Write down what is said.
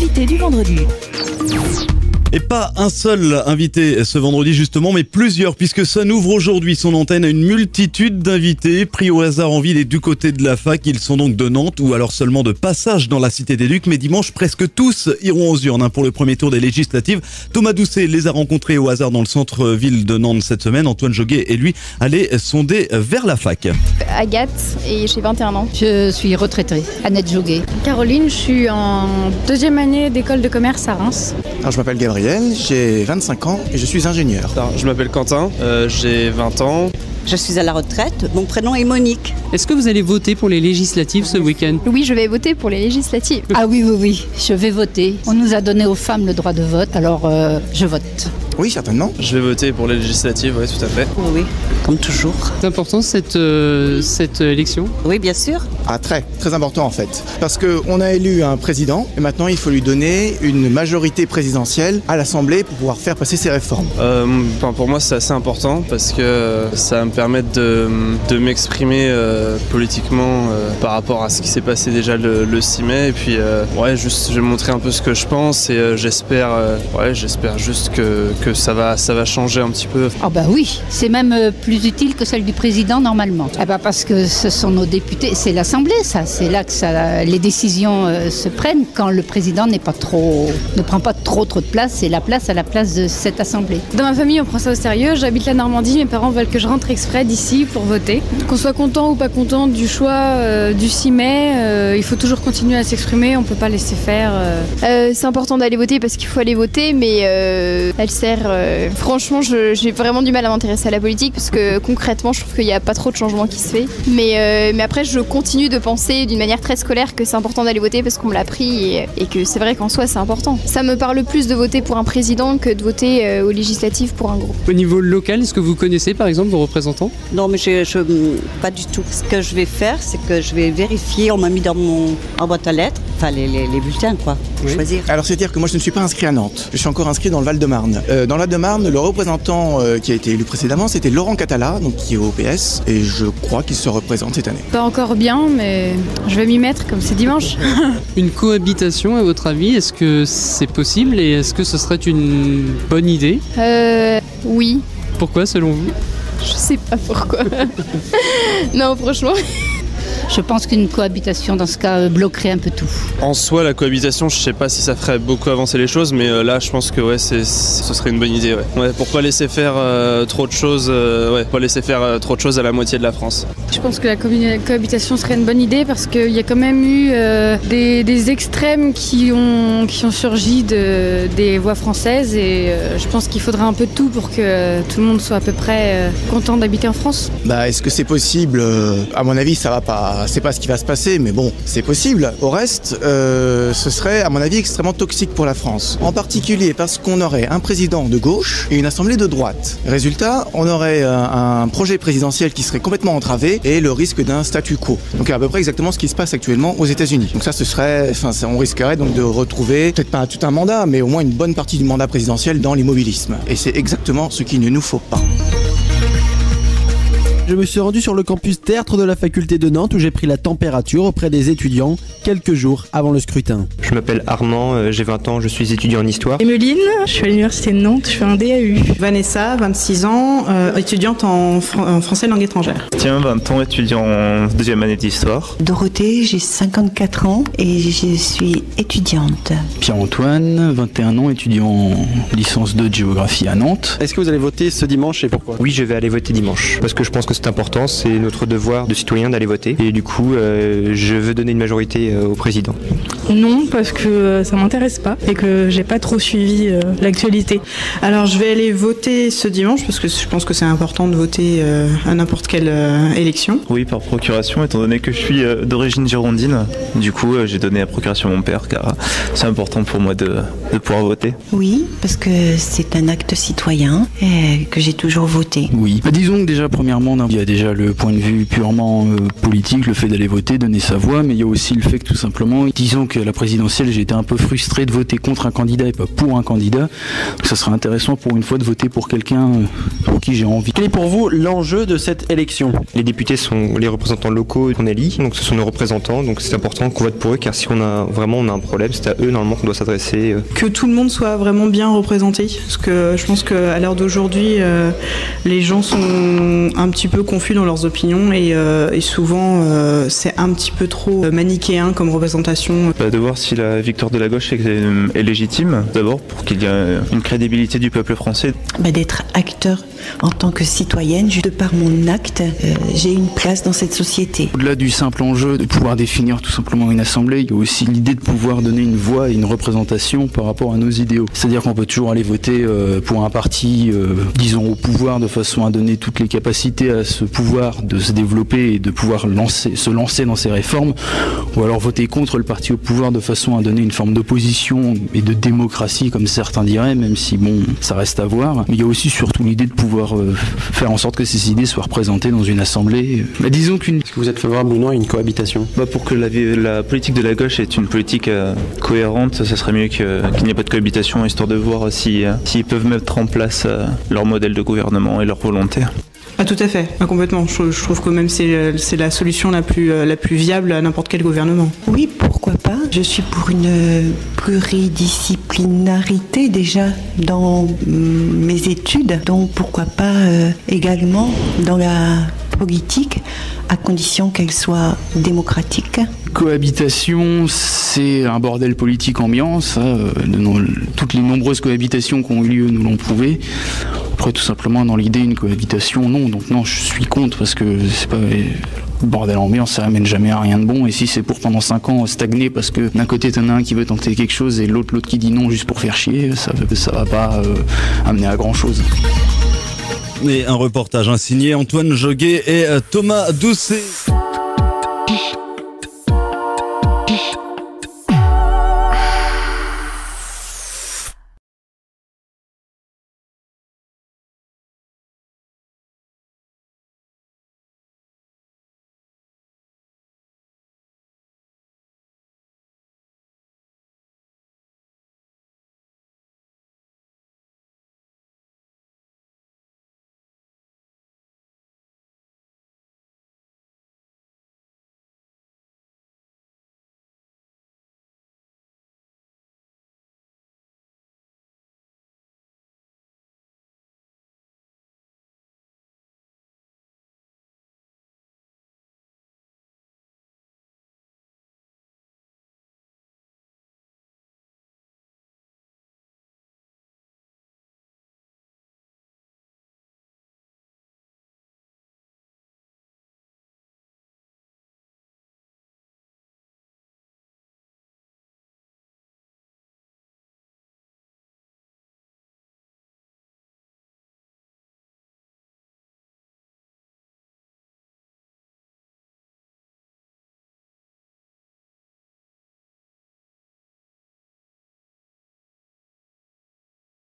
l'invité du vendredi. Et pas un seul invité ce vendredi justement, mais plusieurs, puisque Sun ouvre aujourd'hui son antenne à une multitude d'invités pris au hasard en ville et du côté de la fac. Ils sont donc de Nantes ou alors seulement de passage dans la Cité des Lucs, mais dimanche presque tous iront aux urnes pour le premier tour des législatives. Thomas Doucet les a rencontrés au hasard dans le centre-ville de Nantes cette semaine. Antoine Joguet et lui allaient sonder vers la fac. Agathe et j'ai 21 ans. Je suis retraitée, Annette Joguet. Caroline, je suis en deuxième année d'école de commerce à Reims. Alors, je m'appelle Gabriel, j'ai 25 ans et je suis ingénieur. Alors, je m'appelle Quentin, j'ai 20 ans. Je suis à la retraite, mon prénom est Monique. Est-ce que vous allez voter pour les législatives ce week-end ? Oui, je vais voter pour les législatives. Ah oui, je vais voter. On nous a donné aux femmes le droit de vote, alors je vote. Oui, certainement. Je vais voter pour les législatives, oui, tout à fait. Oui, comme toujours. C'est important cette élection ? Oui, bien sûr. Ah, très important en fait. Parce qu'on a élu un président et maintenant il faut lui donner une majorité présidentielle à l'Assemblée pour pouvoir faire passer ses réformes. Pour moi, c'est assez important parce que ça va me permettre de m'exprimer politiquement par rapport à ce qui s'est passé déjà le 6 mai. Et puis, je vais montrer un peu ce que je pense et j'espère juste que ça va changer un petit peu. Ah bah oui, c'est même plus utile que celle du président normalement. Ah bah parce que ce sont nos députés, c'est l'Assemblée ça, c'est là que les décisions se prennent quand le président ne prend pas trop de place, c'est la place à la place de cette Assemblée. Dans ma famille, on prend ça au sérieux. J'habite la Normandie, mes parents veulent que je rentre exprès d'ici pour voter. Qu'on soit content ou pas content du choix du 6 mai, il faut toujours continuer à s'exprimer, on peut pas laisser faire. C'est important d'aller voter parce qu'il faut aller voter, mais elle sert... franchement, j'ai vraiment du mal à m'intéresser à la politique parce que concrètement, je trouve qu'il n'y a pas trop de changement qui se fait. Mais après, je continue de penser d'une manière très scolaire que c'est important d'aller voter parce qu'on me l'a appris et que c'est vrai qu'en soi, c'est important. Ça me parle plus de voter pour un président que de voter aux législatives pour un groupe. Au niveau local, est-ce que vous connaissez par exemple vos représentants ? Non, mais pas du tout. Ce que je vais faire, c'est que je vais vérifier. On m'a mis en boîte à lettres, enfin les bulletins, quoi, pour choisir. Alors, c'est-à-dire que moi, je ne suis pas inscrit à Nantes. Je suis encore inscrit dans le Val-de-Marne. Dans le Val-de-Marne, le représentant qui a été élu précédemment, c'était Laurent Catala, donc qui est au PS, et je crois qu'il se représente cette année. Pas encore bien, mais je vais m'y mettre comme c'est dimanche. Une cohabitation, à votre avis, est-ce que c'est possible et est-ce que ce serait une bonne idée ? Oui. Pourquoi, selon vous ? Je sais pas pourquoi. Non, franchement... Je pense qu'une cohabitation dans ce cas bloquerait un peu tout. En soi, la cohabitation, je sais pas si ça ferait beaucoup avancer les choses, mais là, je pense que ce serait une bonne idée. Ouais, pour pas laisser faire trop de choses, pas laisser faire trop de choses à la moitié de la France. Je pense que la cohabitation serait une bonne idée parce qu'il y a quand même eu des extrêmes qui ont surgi des voix françaises et je pense qu'il faudrait un peu de tout pour que tout le monde soit à peu près content d'habiter en France. Bah, est-ce que c'est possible ? À mon avis, ça va pas. C'est pas ce qui va se passer, mais bon, c'est possible. Au reste, ce serait, à mon avis, extrêmement toxique pour la France. En particulier parce qu'on aurait un président de gauche et une assemblée de droite. Résultat, on aurait un projet présidentiel qui serait complètement entravé et le risque d'un statu quo. Donc à peu près exactement ce qui se passe actuellement aux États-Unis. Donc ça, on risquerait donc de retrouver, peut-être pas tout un mandat, mais au moins une bonne partie du mandat présidentiel dans l'immobilisme. Et c'est exactement ce qu'il ne nous faut pas. Je me suis rendu sur le campus théâtre de la faculté de Nantes où j'ai pris la température auprès des étudiants quelques jours avant le scrutin. Je m'appelle Armand, j'ai 20 ans, je suis étudiant en histoire. Emeline, je suis à l'université de Nantes, je fais un DAU. Vanessa, 26 ans, étudiante en français langue étrangère. Tiens, 20 ans, étudiant en deuxième année d'histoire. Dorothée, j'ai 54 ans et je suis étudiante. Pierre-Antoine, 21 ans, étudiant en licence 2 de géographie à Nantes. Est-ce que vous allez voter ce dimanche et pourquoi ? Oui, je vais aller voter dimanche parce que je pense que c'est important, c'est notre devoir de citoyen d'aller voter et du coup je veux donner une majorité au président. Non, parce que ça m'intéresse pas et que j'ai pas trop suivi l'actualité. Alors je vais aller voter ce dimanche parce que je pense que c'est important de voter à n'importe quelle élection. Oui, par procuration, étant donné que je suis d'origine girondine. Du coup, j'ai donné la procuration à mon père car c'est important pour moi de pouvoir voter. Oui, parce que c'est un acte citoyen et que j'ai toujours voté. Oui, disons que déjà premièrement on hein. Il y a déjà le point de vue purement politique, le fait d'aller voter, donner sa voix, mais il y a aussi le fait que tout simplement, disons que la présidentielle, j'ai été un peu frustré de voter contre un candidat et pas pour un candidat. Donc ça serait intéressant pour une fois de voter pour quelqu'un pour qui j'ai envie. Quel est pour vous l'enjeu de cette élection? Les députés sont les représentants locaux qu'on élit, donc ce sont nos représentants, donc c'est important qu'on vote pour eux, car si on a un problème, c'est à eux normalement qu'on doit s'adresser. Que tout le monde soit vraiment bien représenté, parce que je pense qu'à l'heure d'aujourd'hui, les gens sont un petit peu confus dans leurs opinions et souvent c'est un petit peu trop manichéen comme représentation. De voir si la victoire de la gauche est légitime, d'abord pour qu'il y ait une crédibilité du peuple français. D'être acteur en tant que citoyenne, juste par mon acte, j'ai une place dans cette société. Au-delà du simple enjeu de pouvoir définir tout simplement une assemblée, il y a aussi l'idée de pouvoir donner une voix et une représentation par rapport à nos idéaux. C'est-à-dire qu'on peut toujours aller voter pour un parti, disons, au pouvoir, de façon à donner toutes les capacités à ce pouvoir de se développer et de pouvoir se lancer dans ses réformes, ou alors voter contre le parti au pouvoir de façon à donner une forme d'opposition et de démocratie, comme certains diraient, même si bon, ça reste à voir. Mais il y a aussi surtout l'idée de pouvoir faire en sorte que ces idées soient représentées dans une assemblée. Disons Est-ce que vous êtes favorable ou non à une cohabitation? Pour que la politique de la gauche est une politique cohérente, ça serait mieux qu'il n'y ait pas de cohabitation, histoire de voir s'ils peuvent mettre en place leur modèle de gouvernement et leur volonté. Ah, tout à fait, complètement. Je trouve que même c'est la solution la plus viable à n'importe quel gouvernement. Oui, pourquoi pas. Je suis pour une pluridisciplinarité déjà dans mes études, donc pourquoi pas également dans la politique, à condition qu'elle soit démocratique. Cohabitation, c'est un bordel politique ambiant, ça. Toutes les nombreuses cohabitations qui ont eu lieu nous l'ont prouvé. Après, tout simplement, dans l'idée, une cohabitation, non. Donc non, je suis contre, parce que c'est pas... Le bordel ambiant, ça amène jamais à rien de bon. Et si c'est pour pendant 5 ans stagner parce que d'un côté t'en as un qui veut tenter quelque chose et l'autre qui dit non juste pour faire chier, ça va pas amener à grand chose. Et un reportage signé Antoine Joguet et Thomas Doucet.